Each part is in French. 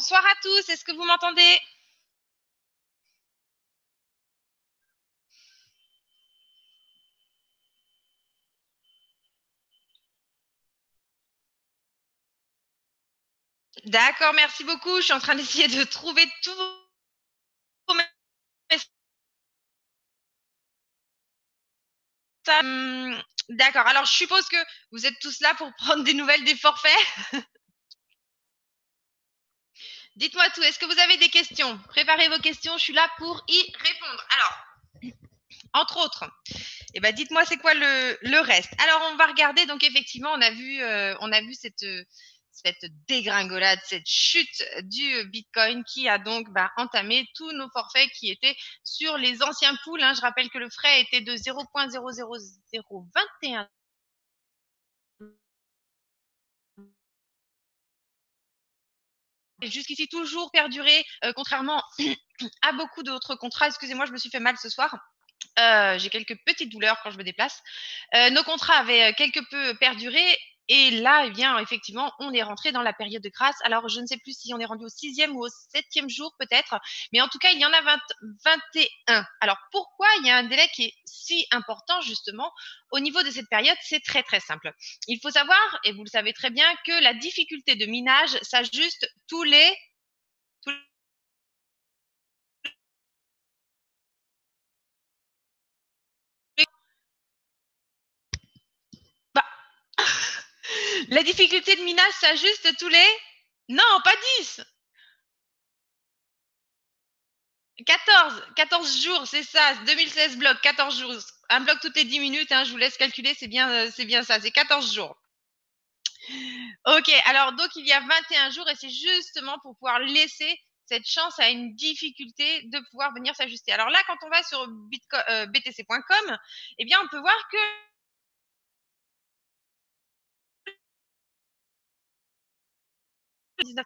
Bonsoir à tous, est-ce que vous m'entendez? D'accord, merci beaucoup. Je suis en train d'essayer de trouver tous vos messages. D'accord, alors je suppose que vous êtes tous là pour prendre des nouvelles des forfaits. Dites-moi tout, est-ce que vous avez des questions? Préparez vos questions, je suis là pour y répondre. Alors, entre autres, dites-moi c'est quoi le reste. Alors, on va regarder, donc effectivement, on a vu cette dégringolade, cette chute du Bitcoin qui a donc entamé tous nos forfaits qui étaient sur les anciens pools. Je rappelle que le frais était de 0,00021. Jusqu'ici, toujours perduré, contrairement à beaucoup d'autres contrats. Excusez-moi, je me suis fait mal ce soir. J'ai quelques petites douleurs quand je me déplace. Nos contrats avaient quelque peu perduré. Et là, eh bien, effectivement, on est rentré dans la période de grâce. Alors, je ne sais plus si on est rendu au 6e ou au 7e jour, peut-être. Mais en tout cas, il y en a 21. Alors, pourquoi il y a un délai qui est si important, justement, au niveau de cette période? C'est très, très simple. Il faut savoir, et vous le savez très bien, que la difficulté de minage s'ajuste tous les- bah, la difficulté de minage s'ajuste tous les... Non, pas 10. 14 jours, c'est ça. 2016 blocs, 14 jours. Un bloc toutes les 10 minutes, je vous laisse calculer, c'est bien ça, c'est 14 jours. Ok, alors donc il y a 21 jours et c'est justement pour pouvoir laisser cette chance à une difficulté de pouvoir venir s'ajuster. Alors là, quand on va sur btc.com, eh bien on peut voir que 19%,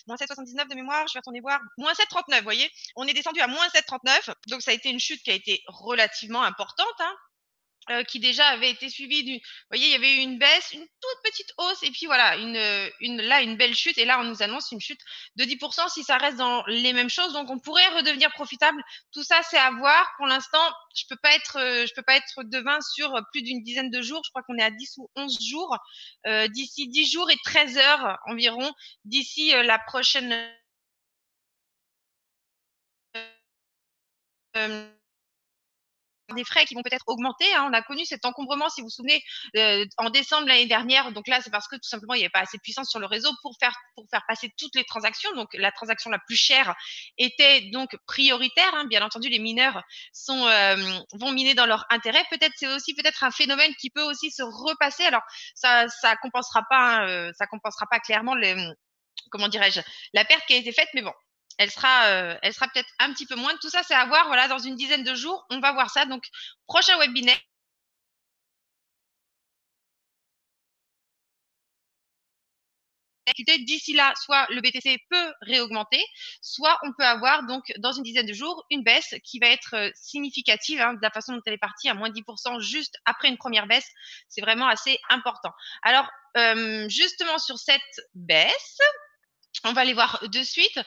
moins 7,79 de mémoire, je vais retourner voir, moins 7,39, vous voyez, on est descendu à moins 7,39, donc ça a été une chute qui a été relativement importante, qui déjà avait été suivie du... Vous voyez, il y avait eu une baisse, une toute petite hausse, et puis voilà, une belle chute, et là, on nous annonce une chute de 10% si ça reste dans les mêmes choses, donc on pourrait redevenir profitable. Tout ça, c'est à voir. Pour l'instant, je peux pas être devin sur plus d'une dizaine de jours. Je crois qu'on est à 10 ou 11 jours. D'ici 10 jours et 13 heures environ, d'ici la prochaine... Euh, des frais qui vont peut-être augmenter. On a connu cet encombrement, si vous vous souvenez, en décembre l'année dernière. Donc là, c'est parce que tout simplement, il n'y avait pas assez de puissance sur le réseau pour faire passer toutes les transactions. Donc la transaction la plus chère était donc prioritaire. Bien entendu, les mineurs vont miner dans leur intérêt. Peut-être c'est aussi peut-être un phénomène qui peut aussi se repasser. Alors ça compensera pas clairement comment dirais-je, la perte qui a été faite, mais bon, elle sera peut-être un petit peu moindre. Tout ça, c'est à voir. Voilà, dans une dizaine de jours, on va voir ça. Donc, prochain webinaire. D'ici là, soit le BTC peut réaugmenter, soit on peut avoir donc dans une dizaine de jours une baisse qui va être significative de la façon dont elle est partie à moins 10% juste après une première baisse. C'est vraiment assez important. Alors, justement sur cette baisse, on va aller voir de suite.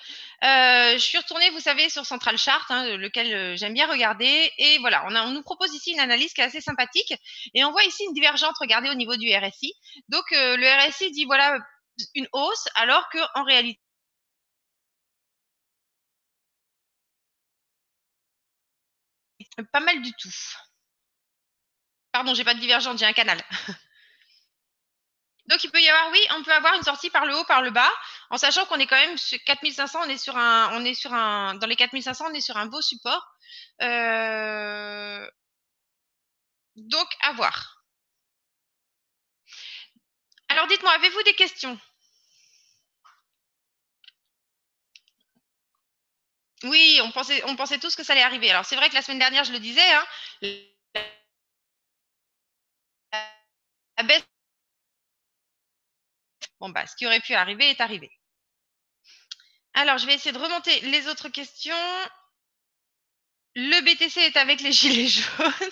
Je suis retournée, vous savez, sur Central Chart, lequel j'aime bien regarder. Et voilà, on nous propose ici une analyse qui est assez sympathique. Et on voit ici une divergente, regardez, au niveau du RSI. Donc, le RSI dit, voilà, une hausse, alors qu'en réalité, pas mal du tout. Pardon, j'ai pas de divergente, j'ai un canal. Donc, il peut y avoir, oui, on peut avoir une sortie par le haut, par le bas, en sachant qu'on est quand même sur 4500, dans les 4500, on est sur un beau support. Donc, à voir. Alors, dites-moi, avez-vous des questions? Oui, on pensait tous que ça allait arriver. Alors, c'est vrai que la semaine dernière, je le disais, la baisse, bon, ce qui aurait pu arriver est arrivé. Alors, je vais essayer de remonter les autres questions. Le BTC est avec les gilets jaunes.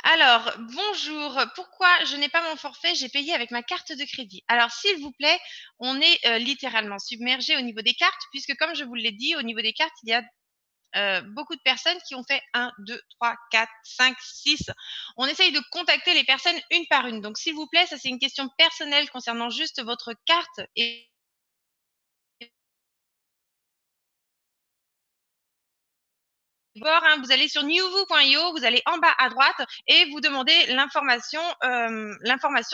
Alors, bonjour. Pourquoi je n'ai pas mon forfait? J'ai payé avec ma carte de crédit. Alors, s'il vous plaît, on est littéralement submergé au niveau des cartes, puisque comme je vous l'ai dit, au niveau des cartes, il y a beaucoup de personnes qui ont fait 1, 2, 3, 4, 5, 6. On essaye de contacter les personnes une par une. Donc, s'il vous plaît, ça c'est une question personnelle concernant juste votre carte et voir, hein, vous allez sur newvoo.io, vous allez en bas à droite et vous demandez l'information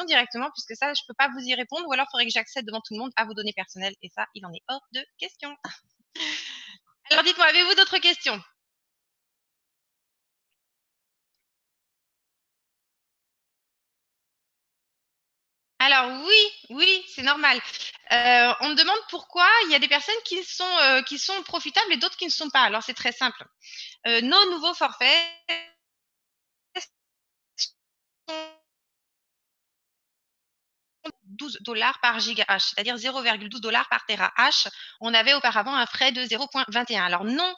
directement, puisque ça, je peux pas vous y répondre, ou alors il faudrait que j'accède devant tout le monde à vos données personnelles, et ça, il en est hors de question. Alors dites-moi, avez-vous d'autres questions? Alors oui, oui, c'est normal. On me demande pourquoi il y a des personnes qui sont profitables et d'autres qui ne sont pas. Alors c'est très simple. Nos nouveaux forfaits sont 12 $ par gigahash, c'est-à-dire 0,12 $ par terahash. On avait auparavant un frais de 0,21. Alors non,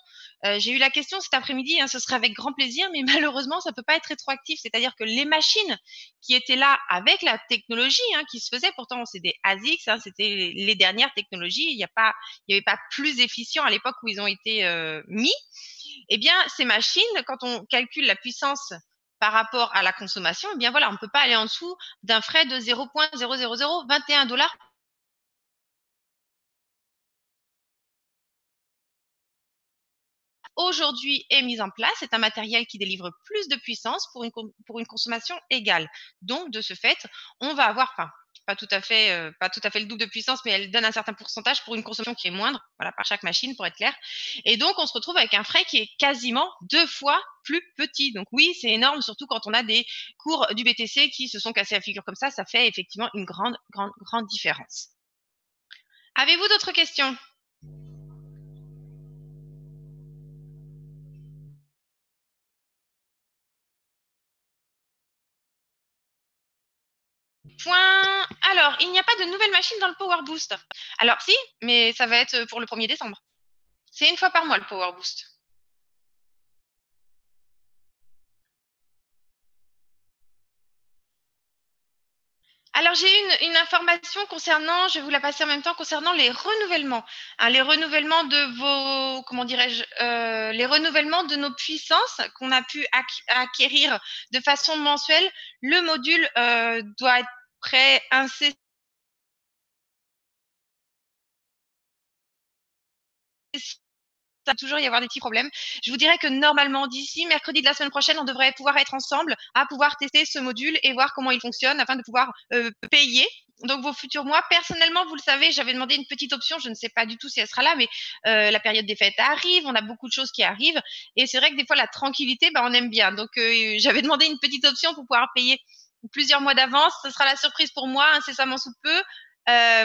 j'ai eu la question cet après-midi, hein, ce serait avec grand plaisir, mais malheureusement, ça ne peut pas être rétroactif. C'est-à-dire que les machines qui étaient là avec la technologie, hein, qui se faisait, pourtant c'est des ASICS, hein, c'était les dernières technologies, il n'y avait pas plus efficient à l'époque où ils ont été mis. Eh bien, ces machines, quand on calcule la puissance par rapport à la consommation, eh bien voilà, on ne peut pas aller en dessous d'un frais de 0,00021 $ aujourd'hui est mis en place. C'est un matériel qui délivre plus de puissance pour une consommation égale. Donc, de ce fait, on va avoir, enfin, pas tout à fait le double de puissance, mais elle donne un certain pourcentage pour une consommation qui est moindre, voilà, par chaque machine, pour être clair. Et donc, on se retrouve avec un frais qui est quasiment 2 fois plus petit. Donc oui, c'est énorme, surtout quand on a des cours du BTC qui se sont cassés la figure comme ça fait effectivement une grande, grande, grande différence. Avez-vous d'autres questions? Point. Alors, il n'y a pas de nouvelle machine dans le Power Boost. Alors, si, mais ça va être pour le 1er décembre. C'est une fois par mois le Power Boost. Alors, j'ai une information concernant, je vais vous la passer en même temps, concernant les renouvellements. Hein, les renouvellements de vos, comment dirais-je, les renouvellements de nos puissances qu'on a pu acquérir de façon mensuelle. Le module doit être prêt incessamment. Ça va toujours y avoir des petits problèmes. Je vous dirais que normalement, d'ici mercredi de la semaine prochaine, on devrait pouvoir être ensemble à pouvoir tester ce module et voir comment il fonctionne afin de pouvoir payer donc vos futurs mois. Personnellement, vous le savez, j'avais demandé une petite option. Je ne sais pas du tout si elle sera là, mais la période des fêtes arrive, on a beaucoup de choses qui arrivent et c'est vrai que des fois la tranquillité, on aime bien. Donc j'avais demandé une petite option pour pouvoir payer plusieurs mois d'avance. Ce sera la surprise pour moi, incessamment sous peu.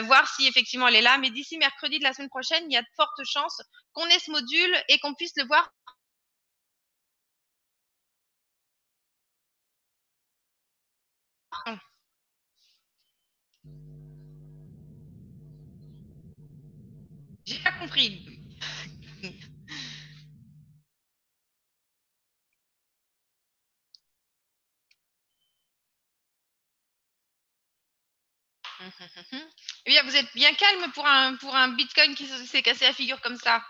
Voir si effectivement elle est là. Mais d'ici mercredi de la semaine prochaine, il y a de fortes chances qu'on ait ce module et qu'on puisse le voir. J'ai pas compris. Eh bien, vous êtes bien calme pour un Bitcoin qui s'est cassé la figure comme ça.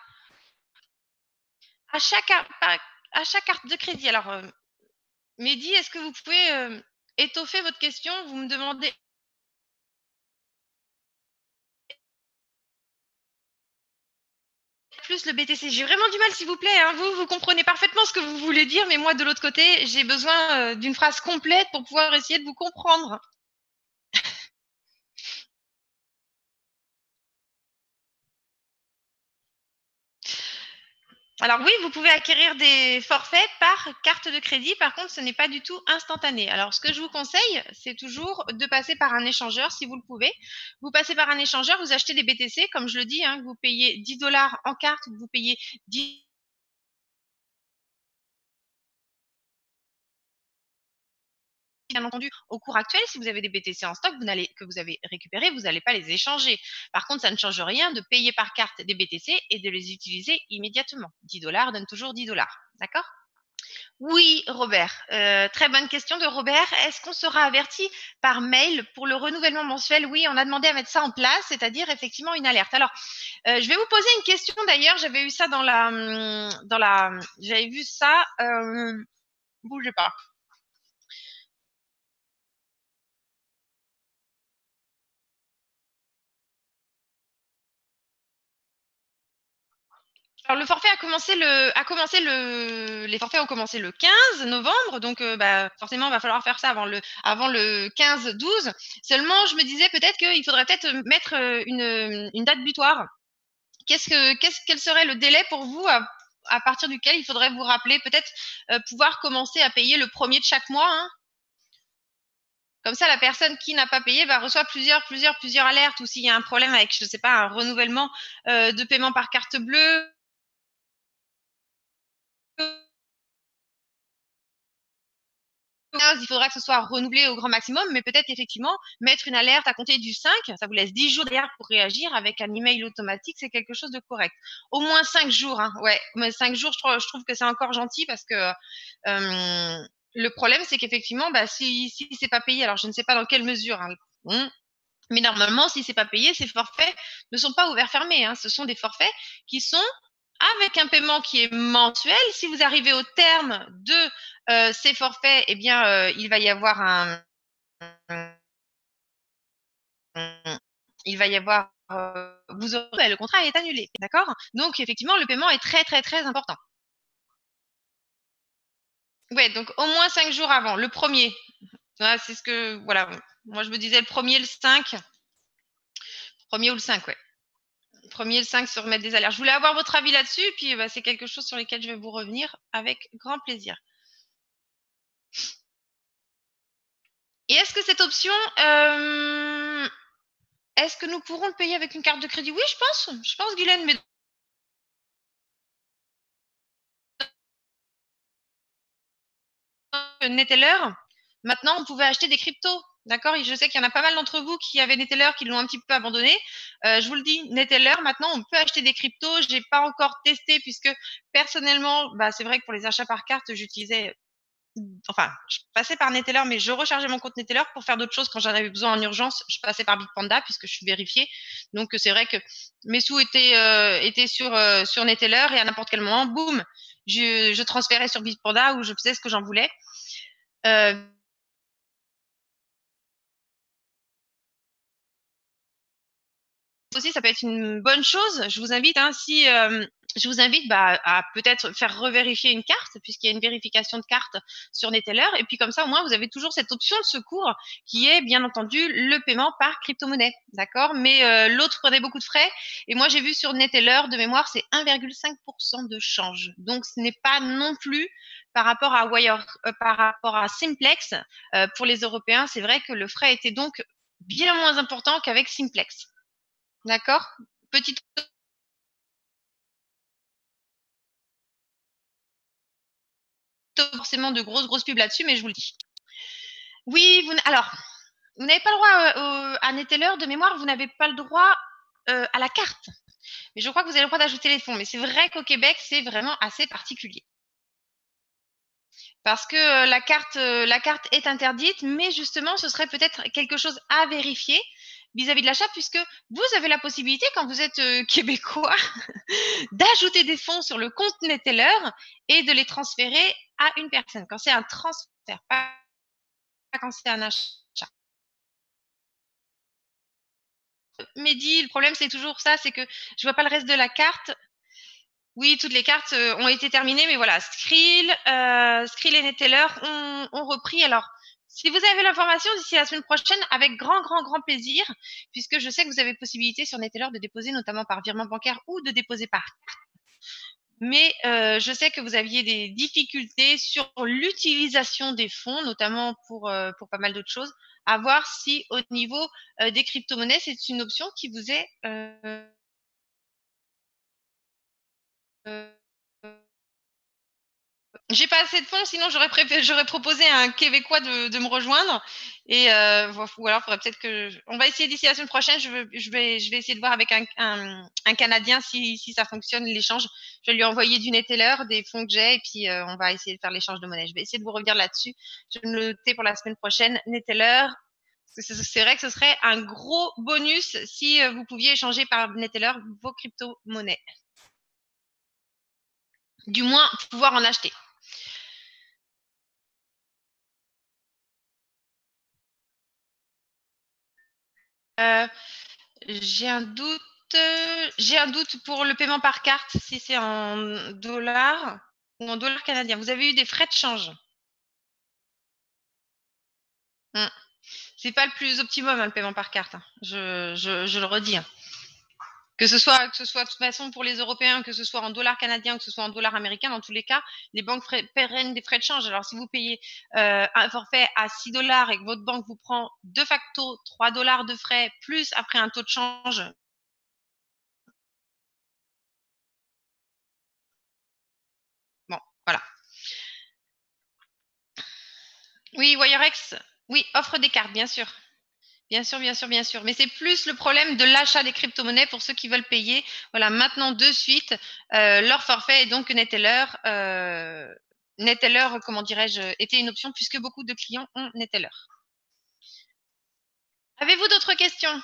À chaque, à chaque carte de crédit. Alors, Mehdi, est-ce que vous pouvez étoffer votre question? Vous me demandez plus le BTC. J'ai vraiment du mal, s'il vous plaît. Hein. Vous comprenez parfaitement ce que vous voulez dire, mais moi, de l'autre côté, j'ai besoin d'une phrase complète pour pouvoir essayer de vous comprendre. Alors oui, vous pouvez acquérir des forfaits par carte de crédit. Par contre, ce n'est pas du tout instantané. Alors, ce que je vous conseille, c'est toujours de passer par un échangeur si vous le pouvez. Vous passez par un échangeur, vous achetez des BTC, comme je le dis, hein, vous payez 10 $ en carte, vous payez 10 bien entendu, au cours actuel, si vous avez des BTC en stock que vous avez récupérés, vous n'allez pas les échanger. Par contre, ça ne change rien de payer par carte des BTC et de les utiliser immédiatement. 10 $ donne toujours 10 $. D'accord? Oui, Robert. Très bonne question de Robert. Est-ce qu'on sera averti par mail pour le renouvellement mensuel? Oui, on a demandé à mettre ça en place, c'est-à-dire effectivement une alerte. Alors, je vais vous poser une question d'ailleurs. J'avais eu ça j'avais vu ça. Bougez pas. Alors le forfait les forfaits ont commencé le 15 novembre, donc bah, forcément, il va falloir faire ça avant le 15-12. Seulement, je me disais peut-être qu'il faudrait peut-être mettre une date butoir. Quel serait le délai pour vous à partir duquel il faudrait vous rappeler, peut-être pouvoir commencer à payer le premier de chaque mois, hein. Comme ça, la personne qui n'a pas payé va recevoir plusieurs alertes, ou s'il y a un problème avec, je sais pas, un renouvellement de paiement par carte bleue, il faudra que ce soit renouvelé au grand maximum, mais peut-être effectivement mettre une alerte à compter du 5, ça vous laisse 10 jours derrière pour réagir avec un email automatique, c'est quelque chose de correct. Au moins 5 jours, hein, ouais, mais 5 jours, je trouve que c'est encore gentil parce que le problème, c'est qu'effectivement, bah, si c'est pas payé, alors je ne sais pas dans quelle mesure, hein, mais normalement, si c'est pas payé, ces forfaits ne sont pas ouverts fermés, hein. Ce sont des forfaits qui sont avec un paiement qui est mensuel. Si vous arrivez au terme de ces forfaits, eh bien, il va y avoir il va y avoir, vous aurez, le contrat est annulé, d'accord? Donc effectivement, le paiement est très très très important. Ouais, donc au moins 5 jours avant, le premier. Ouais, c'est ce que, voilà. Moi, je me disais le premier, le 5, premier ou le 5, ouais. Premier, le 5 se remettre des alertes. Je voulais avoir votre avis là-dessus, puis bah, c'est quelque chose sur lequel je vais vous revenir avec grand plaisir. Et est-ce que cette option, est-ce que nous pourrons le payer avec une carte de crédit? Oui, je pense. Je pense, Guylaine, mais Neteller, maintenant, on pouvait acheter des cryptos. D'accord? Je sais qu'il y en a pas mal d'entre vous qui avaient Neteller, qui l'ont un petit peu abandonné. Je vous le dis, Neteller, maintenant, on peut acheter des cryptos. J'ai pas encore testé puisque personnellement, bah, c'est vrai que pour les achats par carte, j'utilisais, enfin, je passais par Neteller, mais je rechargeais mon compte Neteller pour faire d'autres choses quand j'en avais besoin en urgence. Je passais par Bitpanda puisque je suis vérifiée. Donc, c'est vrai que mes sous étaient sur Neteller et à n'importe quel moment, boum, je transférais sur Bitpanda où je faisais ce que j'en voulais. Euh, Aussi, ça peut être une bonne chose. Je vous invite, hein, si je vous invite bah, à peut-être faire revérifier une carte, puisqu'il y a une vérification de carte sur Neteller. Et puis comme ça, au moins, vous avez toujours cette option de secours qui est, bien entendu, le paiement par crypto-monnaie. D'accord? Mais l'autre prenait beaucoup de frais. Et moi, j'ai vu sur Neteller, de mémoire, c'est 1,5% de change. Donc, ce n'est pas non plus par rapport à par rapport à Simplex. Pour les Européens, c'est vrai que le frais était donc bien moins important qu'avec Simplex. D'accord? Petite forcément de grosses pubs là-dessus, mais je vous le dis. Oui, alors, vous n'avez pas le droit à Neteller de mémoire, vous n'avez pas le droit à la carte. Mais je crois que vous avez le droit d'ajouter les fonds. Mais c'est vrai qu'au Québec, c'est vraiment assez particulier. Parce que la carte est interdite, mais justement, ce serait peut-être quelque chose à vérifier vis-à-vis de l'achat, puisque vous avez la possibilité, quand vous êtes québécois, d'ajouter des fonds sur le compte Neteller et de les transférer à une personne. Quand c'est un transfert, pas quand c'est un achat. Mehdi, le problème c'est toujours ça, c'est que je vois pas le reste de la carte. Oui, toutes les cartes ont été terminées, mais voilà, Skrill et Neteller ont repris. Alors, si vous avez l'information d'ici la semaine prochaine, avec grand plaisir, puisque je sais que vous avez possibilité sur Neteller de déposer notamment par virement bancaire ou de déposer par. Mais je sais que vous aviez des difficultés sur l'utilisation des fonds, notamment pour pas mal d'autres choses. À voir si au niveau des crypto-monnaies, c'est une option qui vous est J'ai pas assez de fonds, sinon j'aurais proposé à un Québécois de me rejoindre. Et ou alors, faudrait peut-être on va essayer d'ici la semaine prochaine. Je vais essayer de voir avec un Canadien si ça fonctionne l'échange. Je vais lui envoyer du Neteller, des fonds que j'ai, et puis on va essayer de faire l'échange de monnaie. Je vais essayer de vous revenir là-dessus. Je vais me le noter pour la semaine prochaine. Neteller. C'est vrai que ce serait un gros bonus si vous pouviez échanger par Neteller vos crypto-monnaies. Du moins, pouvoir en acheter. Euh, J'ai un doute. J'ai un doute pour le paiement par carte, si c'est en dollars ou en dollars canadiens. Vous avez eu des frais de change. Hmm. C'est pas le plus optimum, hein, le paiement par carte, hein. Je le redis, hein. Que ce soit de toute façon pour les Européens, que ce soit en dollars canadiens ou que ce soit en dollars américains, dans tous les cas, les banques prennent des frais de change. Alors si vous payez un forfait à 6 dollars et que votre banque vous prend de facto 3 dollars de frais, plus après un taux de change. Bon, voilà. Oui, Wirex, oui, offre des cartes, bien sûr. Bien sûr, bien sûr, bien sûr. Mais c'est plus le problème de l'achat des crypto-monnaies pour ceux qui veulent payer. Voilà, maintenant de suite, leur forfait et donc Neteller. Neteller, comment dirais-je, était une option puisque beaucoup de clients ont Neteller. Avez-vous d'autres questions?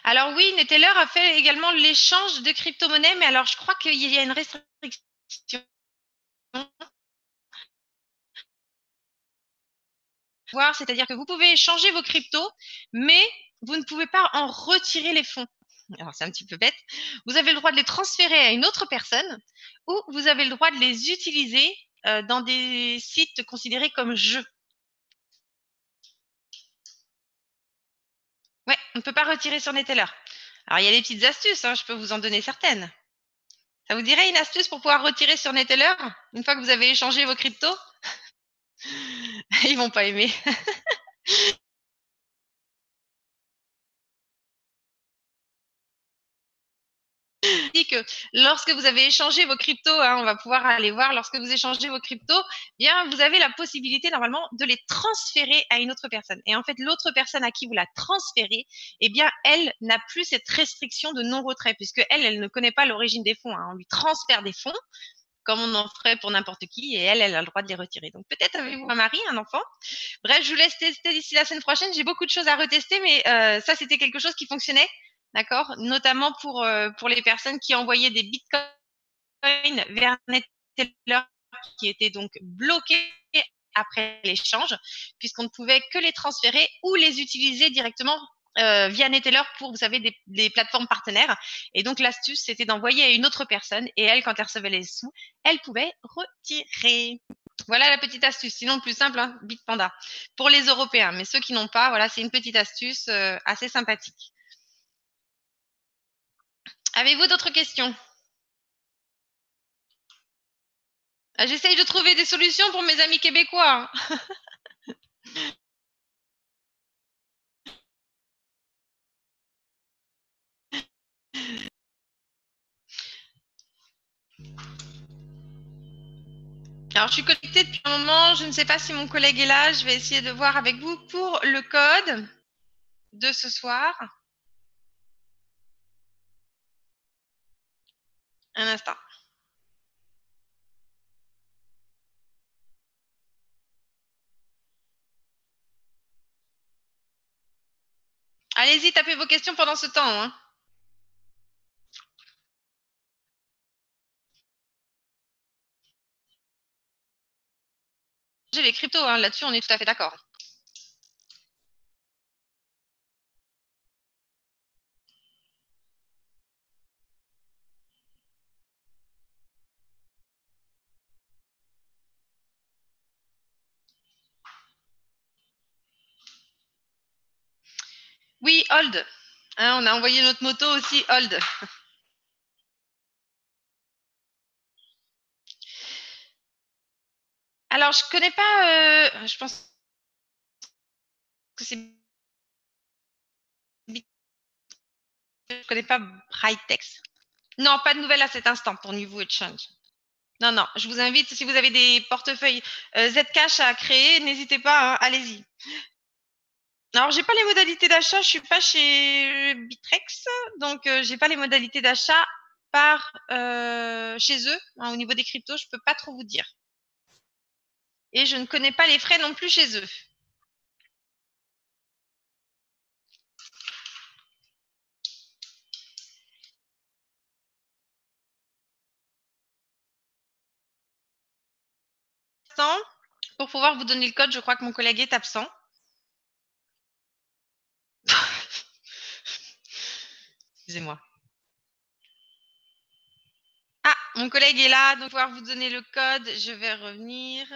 Alors oui, Neteller a fait également l'échange de crypto-monnaies, mais alors je crois qu'il y a une restriction. C'est-à-dire que vous pouvez échanger vos cryptos, mais vous ne pouvez pas en retirer les fonds. Alors c'est un petit peu bête. Vous avez le droit de les transférer à une autre personne ou vous avez le droit de les utiliser dans des sites considérés comme jeux. Ouais, on ne peut pas retirer sur Neteller. Alors il y a des petites astuces, hein, je peux vous en donner certaines. Ça vous dirait une astuce pour pouvoir retirer sur Neteller une fois que vous avez échangé vos cryptos? Ils vont pas aimer. Dit que lorsque vous avez échangé vos cryptos, hein, on va pouvoir aller voir, lorsque vous échangez vos cryptos, bien, vous avez la possibilité normalement de les transférer à une autre personne. Et en fait, l'autre personne à qui vous la transférez, eh bien, elle n'a plus cette restriction de non-retrait, puisque elle ne connaît pas l'origine des fonds, hein. On lui transfère des fonds, comme on en ferait pour n'importe qui, et elle a le droit de les retirer. Donc peut-être avez-vous un mari, un enfant. Bref, je vous laisse tester d'ici la semaine prochaine. J'ai beaucoup de choses à retester, mais ça, c'était quelque chose qui fonctionnait, d'accord? Notamment pour les personnes qui envoyaient des bitcoins vers Neteller qui étaient donc bloqués après l'échange, puisqu'on ne pouvait que les transférer ou les utiliser directement via Neteller pour, vous savez, des plateformes partenaires. Et donc, l'astuce, c'était d'envoyer à une autre personne et elle, quand elle recevait les sous, elle pouvait retirer. Voilà la petite astuce. Sinon, le plus simple, hein, Bitpanda. Pour les Européens. Mais ceux qui n'ont pas, voilà, c'est une petite astuce assez sympathique. Avez-vous d'autres questions? J'essaye de trouver des solutions pour mes amis québécois, hein. Alors, je suis connectée depuis un moment. Je ne sais pas si mon collègue est là. Je vais essayer de voir avec vous pour le code de ce soir. Un instant. Allez-y, tapez vos questions pendant ce temps, hein. J'ai les cryptos, hein. Là-dessus, on est tout à fait d'accord. Oui, hold. Hein, on a envoyé notre moto aussi, hold. Alors, je connais pas. Je pense que c'est. Je connais pas Brightex. Non, pas de nouvelles à cet instant pour Niveau Exchange. Non, non, je vous invite, si vous avez des portefeuilles Zcash à créer, n'hésitez pas, hein, allez-y. Alors, j'ai pas les modalités d'achat, je suis pas chez Bitrex, donc j'ai pas les modalités d'achat par chez eux. Hein, au niveau des cryptos, je peux pas trop vous dire. Et je ne connais pas les frais non plus chez eux. Pour pouvoir vous donner le code, je crois que mon collègue est absent. Excusez-moi. Ah, mon collègue est là, donc pouvoir vous donner le code. Je vais revenir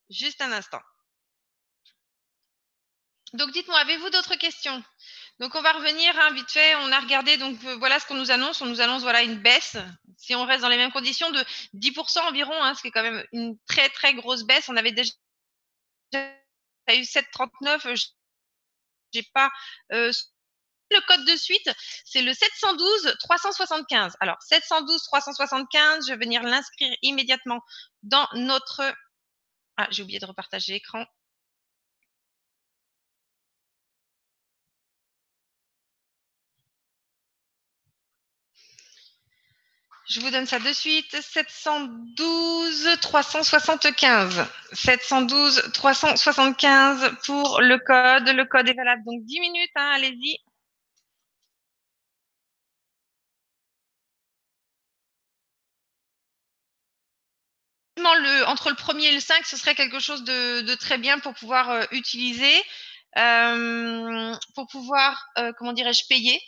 juste un instant. Donc dites-moi, avez-vous d'autres questions? Donc on va revenir hein, vite fait. On a regardé donc voilà ce qu'on nous annonce. On nous annonce voilà une baisse. Si on reste dans les mêmes conditions de 10% environ, hein, ce qui est quand même une très très grosse baisse. On avait déjà eu 7,39. J'ai pas le code de suite, c'est le 712 375. Alors 712 375, je vais venir l'inscrire immédiatement dans notre. Ah, j'ai oublié de repartager l'écran. Je vous donne ça de suite. 712 375. 712 375 pour le code. Le code est valable donc 10 minutes. Hein, allez-y. Entre le premier et le 5, ce serait quelque chose de très bien pour pouvoir utiliser, pour pouvoir, comment dirais-je, payer.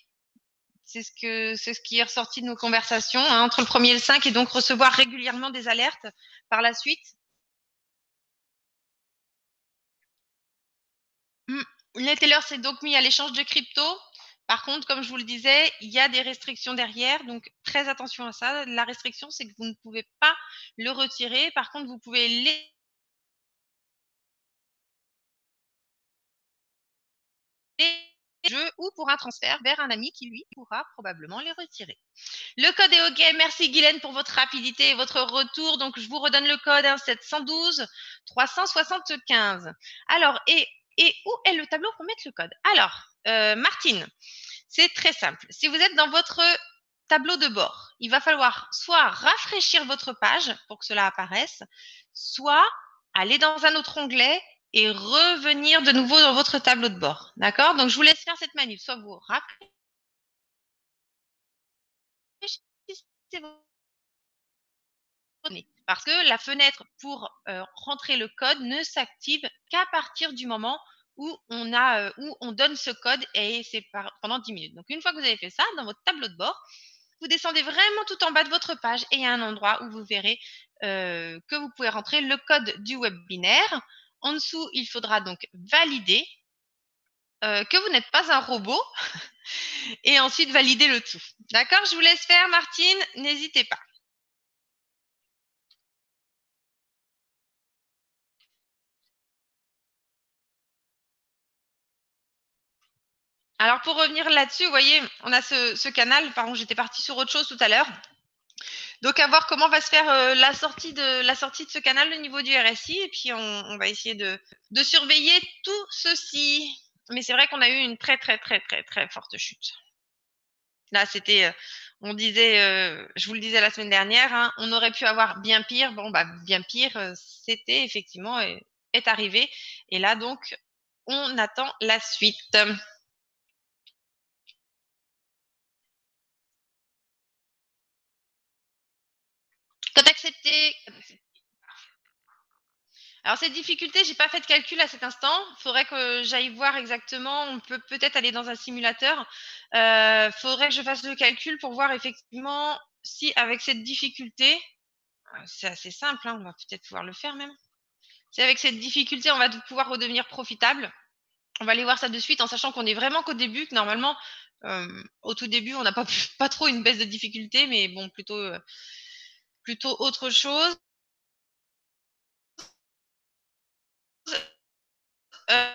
C'est ce qui est ressorti de nos conversations hein, entre le premier et le 5 et donc recevoir régulièrement des alertes par la suite. Neteller s'est donc mis à l'échange de crypto. Par contre, comme je vous le disais, il y a des restrictions derrière, donc très attention à ça. La restriction, c'est que vous ne pouvez pas le retirer. Par contre, vous pouvez jeu ou pour un transfert vers un ami qui lui pourra probablement les retirer. Le code est OK. Merci Guylaine pour votre rapidité et votre retour. Donc je vous redonne le code hein, 712 375. Alors et où est le tableau pour mettre le code? Alors Martine, c'est très simple. Si vous êtes dans votre tableau de bord, il va falloir soit rafraîchir votre page pour que cela apparaisse, soit aller dans un autre onglet et revenir de nouveau dans votre tableau de bord. D'accord? Donc, je vous laisse faire cette manip. Soit vous rafraîchissez vos données. Parce que la fenêtre pour rentrer le code ne s'active qu'à partir du moment où on donne ce code et c'est pendant 10 minutes. Donc, une fois que vous avez fait ça, dans votre tableau de bord, vous descendez vraiment tout en bas de votre page et il y a un endroit où vous verrez que vous pouvez rentrer le code du webinaire. En dessous, il faudra donc valider que vous n'êtes pas un robot et ensuite valider le tout. D'accord? Je vous laisse faire, Martine. N'hésitez pas. Alors, pour revenir là-dessus, vous voyez, on a ce canal. Pardon, j'étais partie sur autre chose tout à l'heure. Donc, à voir comment va se faire la sortie de ce canal au niveau du RSI. Et puis, on va essayer de surveiller tout ceci. Mais c'est vrai qu'on a eu une très, très, très, très, très forte chute. Là, c'était, on disait, je vous le disais la semaine dernière, hein, on aurait pu avoir bien pire. Bon, bah, bien pire, c'était effectivement est arrivé. Et là, donc, on attend la suite. Code accepté. Alors cette difficulté, j'ai pas fait de calcul à cet instant. Il faudrait que j'aille voir exactement. On peut peut-être aller dans un simulateur. Faudrait que je fasse le calcul pour voir effectivement si avec cette difficulté, c'est assez simple, hein, on va peut-être pouvoir le faire même. Si avec cette difficulté, on va pouvoir redevenir profitable. On va aller voir ça de suite en sachant qu'on est vraiment qu'au début, que normalement, au tout début, on n'a pas, pas trop une baisse de difficulté, mais bon, plutôt autre chose. Euh,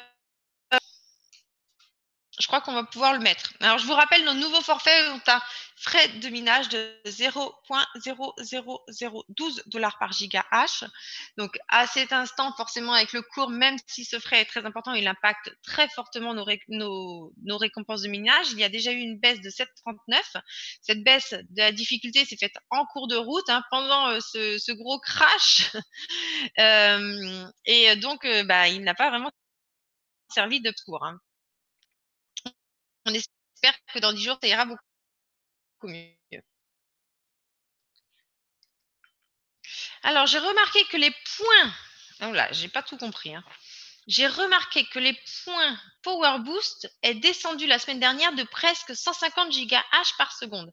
je crois qu'on va pouvoir le mettre. Alors, je vous rappelle, nos nouveaux forfaits ont un frais de minage de 0,00012 $ par gigahash. Donc, à cet instant, forcément, avec le cours, même si ce frais est très important, il impacte très fortement nos récompenses de minage. Il y a déjà eu une baisse de 7,39. Cette baisse de la difficulté s'est faite en cours de route, hein, pendant ce gros crash. Et donc, il n'a pas vraiment servi de cours, hein. On espère que dans 10 jours, ça ira beaucoup mieux. Alors, j'ai remarqué que les points. Oh là, j'ai pas tout compris, hein. J'ai remarqué que les points Power Boost est descendu la semaine dernière de presque 150 gigahash par seconde.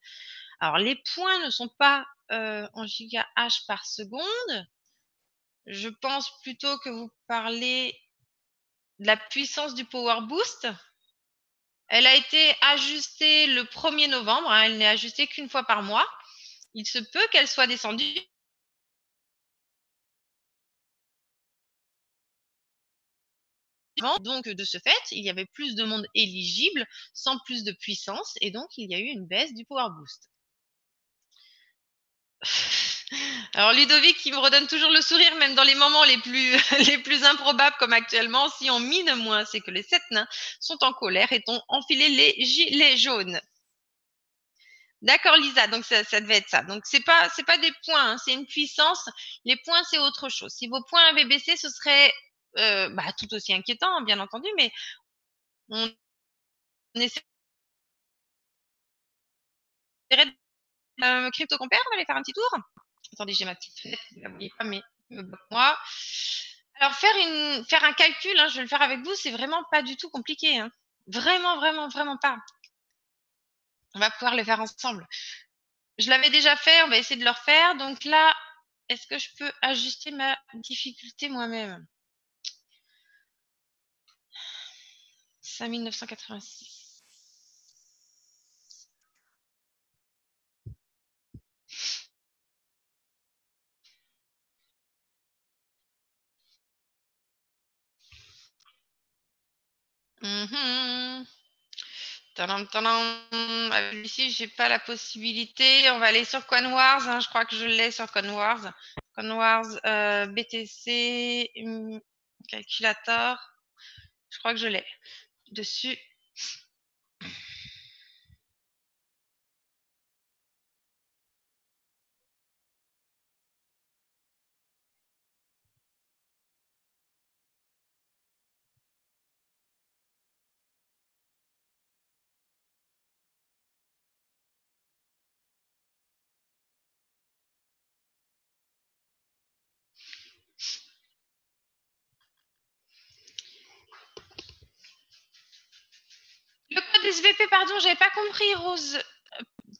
Alors, les points ne sont pas en gigahash par seconde. Je pense plutôt que vous parlez de la puissance du Power Boost. Elle a été ajustée le 1er novembre, hein, elle n'est ajustée qu'une fois par mois. Il se peut qu'elle soit descendue. Donc, de ce fait, il y avait plus de monde éligible sans plus de puissance et donc il y a eu une baisse du Power Boost. Alors Ludovic qui me redonne toujours le sourire même dans les moments les plus improbables comme actuellement. Si on mine moins, c'est que les 7 nains sont en colère et ont enfilé les gilets jaunes. D'accord Lisa, donc ça devait être ça. Donc c'est pas des points, hein, c'est une puissance. Les points c'est autre chose. Si vos points avaient baissé, ce serait tout aussi inquiétant, bien entendu, mais on essaierait de Crypto Compère, on va aller faire un petit tour. Attendez, j'ai ma petite fenêtre, vous la voyez pas, mais moi. Alors faire un calcul, hein, je vais le faire avec vous, c'est vraiment pas du tout compliqué, hein. Vraiment, vraiment, vraiment pas. On va pouvoir le faire ensemble. Je l'avais déjà fait, on va essayer de le refaire. Donc là, est-ce que je peux ajuster ma difficulté moi-même? 5986. Tadam, tadam. Ici, j'ai pas la possibilité. On va aller sur CoinWars, hein. Je crois que je l'ai sur CoinWars. CoinWars, BTC, calculator. Je crois que je l'ai dessus. Le code SVP, pardon, j'avais pas compris, Rose.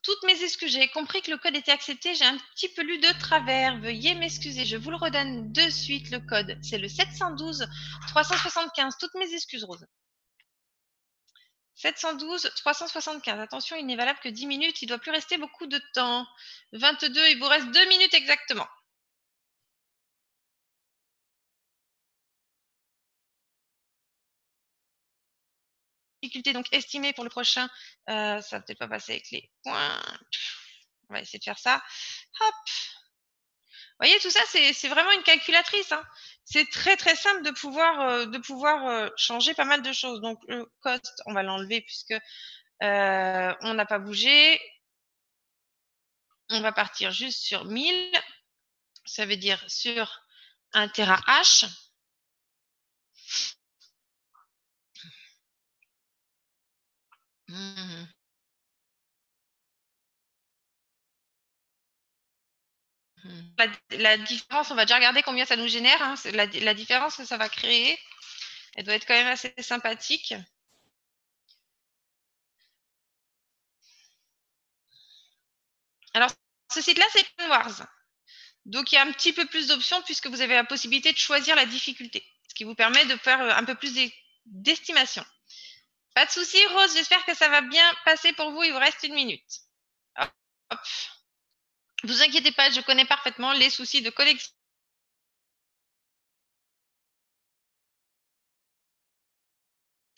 Toutes mes excuses, j'avais compris que le code était accepté. J'ai un petit peu lu de travers. Veuillez m'excuser. Je vous le redonne de suite, le code. C'est le 712 375. Toutes mes excuses, Rose. 712 375. Attention, il n'est valable que 10 minutes. Il ne doit plus rester beaucoup de temps. 22, il vous reste 2 minutes exactement. Difficulté donc estimée pour le prochain. Ça va peut-être pas passer avec les points. On va essayer de faire ça. Hop. Vous voyez, tout ça, c'est vraiment une calculatrice, hein. C'est très très simple de pouvoir changer pas mal de choses. Donc le cost, on va l'enlever puisque on n'a pas bougé. On va partir juste sur 1000. Ça veut dire sur 1 TH. La différence, on va déjà regarder combien ça nous génère, hein. La différence que ça va créer, elle doit être quand même assez sympathique. Alors, ce site-là, c'est CoinWars. Donc, il y a un petit peu plus d'options puisque vous avez la possibilité de choisir la difficulté, ce qui vous permet de faire un peu plus d'estimation. Pas de souci, Rose, j'espère que ça va bien passer pour vous. Il vous reste 1 minute. Hop, hop. Vous inquiétez pas, je connais parfaitement les soucis de connexion.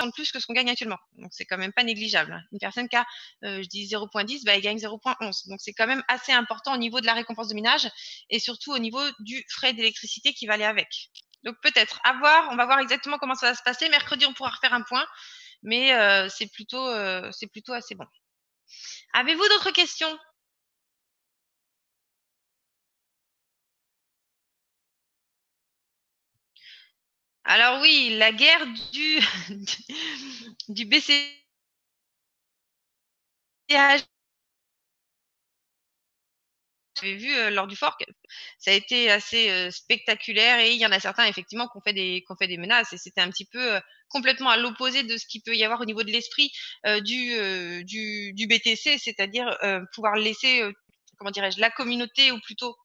en plus que ce qu'on gagne actuellement. Donc, c'est quand même pas négligeable, hein. Une personne qui a, je dis 0,10, bah, elle gagne 0,11. Donc, c'est quand même assez important au niveau de la récompense de ménage et surtout au niveau du frais d'électricité qui va aller avec. Donc, peut-être à voir, on va voir exactement comment ça va se passer. Mercredi, on pourra refaire un point, mais c'est plutôt assez bon. Avez-vous d'autres questions? Alors oui, la guerre du BCH, j'avais vu lors du fork, ça a été assez spectaculaire et il y en a certains effectivement qui ont fait des menaces et c'était un petit peu complètement à l'opposé de ce qu'il peut y avoir au niveau de l'esprit du BTC, c'est-à-dire pouvoir laisser, comment dirais-je, la communauté ou plutôt,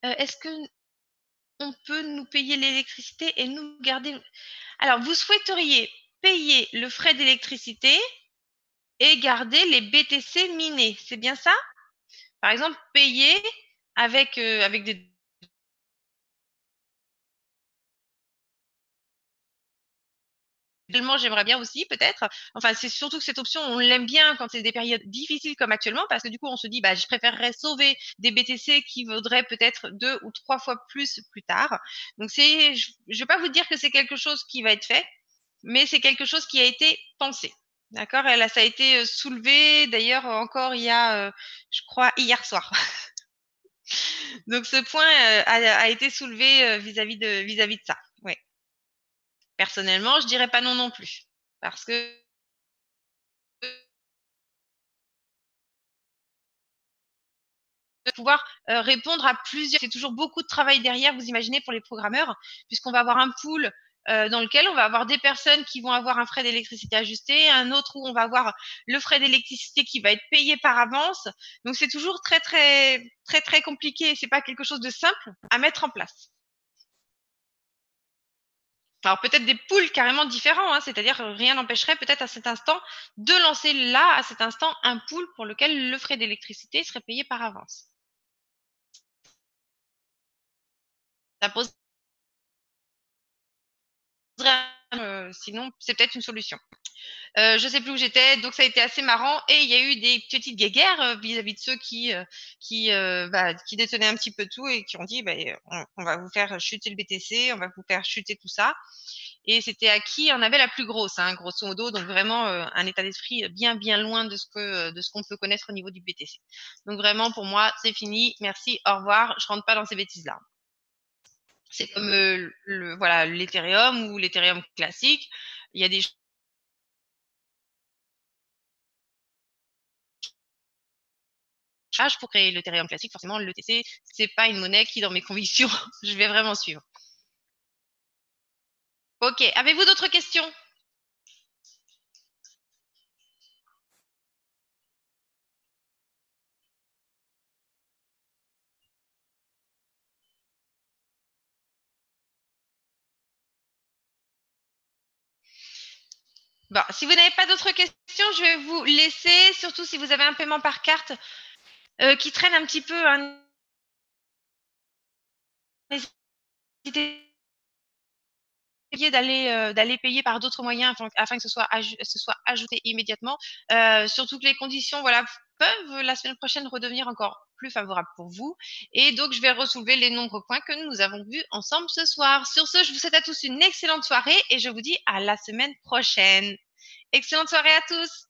est-ce que on peut nous payer l'électricité et nous garder. Alors, vous souhaiteriez payer le frais d'électricité et garder les BTC minés, c'est bien ça? Par exemple, payer avec des. Tellement j'aimerais bien aussi peut-être. Enfin, c'est surtout que cette option, on l'aime bien quand c'est des périodes difficiles comme actuellement, parce que du coup, on se dit, bah, je préférerais sauver des BTC qui vaudraient peut-être 2 ou 3 fois plus tard. Donc je vais pas vous dire que c'est quelque chose qui va être fait, mais c'est quelque chose qui a été pensé. D'accord? Et là, ça a été soulevé d'ailleurs encore il y a, je crois, hier soir. Donc ce point a été soulevé vis-à-vis de ça. Ouais. Personnellement, je dirais pas non non plus, parce que de pouvoir répondre à plusieurs. C'est toujours beaucoup de travail derrière, vous imaginez, pour les programmeurs, puisqu'on va avoir un pool dans lequel on va avoir des personnes qui vont avoir un frais d'électricité ajusté, un autre où on va avoir le frais d'électricité qui va être payé par avance. Donc c'est toujours très très très très compliqué. C'est pas quelque chose de simple à mettre en place. Alors peut-être des pools carrément différents, hein, c'est-à-dire rien n'empêcherait peut-être à cet instant de lancer là, à cet instant, un pool pour lequel le frais d'électricité serait payé par avance. Ça pose sinon, c'est peut-être une solution. Je sais plus où j'étais, donc ça a été assez marrant et il y a eu des petites guéguerres vis-à-vis de ceux qui détenaient un petit peu tout et qui ont dit bah, on va vous faire chuter le BTC, on va vous faire chuter tout ça. Et c'était à qui en avait la plus grosse, hein, grosso modo, donc vraiment un état d'esprit bien bien loin de ce qu'on peut connaître au niveau du BTC. Donc vraiment pour moi c'est fini, merci, au revoir, je rentre pas dans ces bêtises là. C'est comme voilà l'Ethereum ou l'Ethereum classique. Il y a des charges pour créer l'Ethereum classique. Forcément, l'ETC, c'est pas une monnaie qui, dans mes convictions, je vais vraiment suivre. Ok. Avez-vous d'autres questions? Bon, si vous n'avez pas d'autres questions, je vais vous laisser, surtout si vous avez un paiement par carte qui traîne un petit peu, hein, n'hésitez d'aller payer par d'autres moyens afin que ce soit ajouté immédiatement. Surtout que les conditions voilà, peuvent la semaine prochaine redevenir encore plus favorables pour vous. Et donc, je vais ressoulever les nombreux points que nous avons vus ensemble ce soir. Sur ce, je vous souhaite à tous une excellente soirée et je vous dis à la semaine prochaine. Excellente soirée à tous!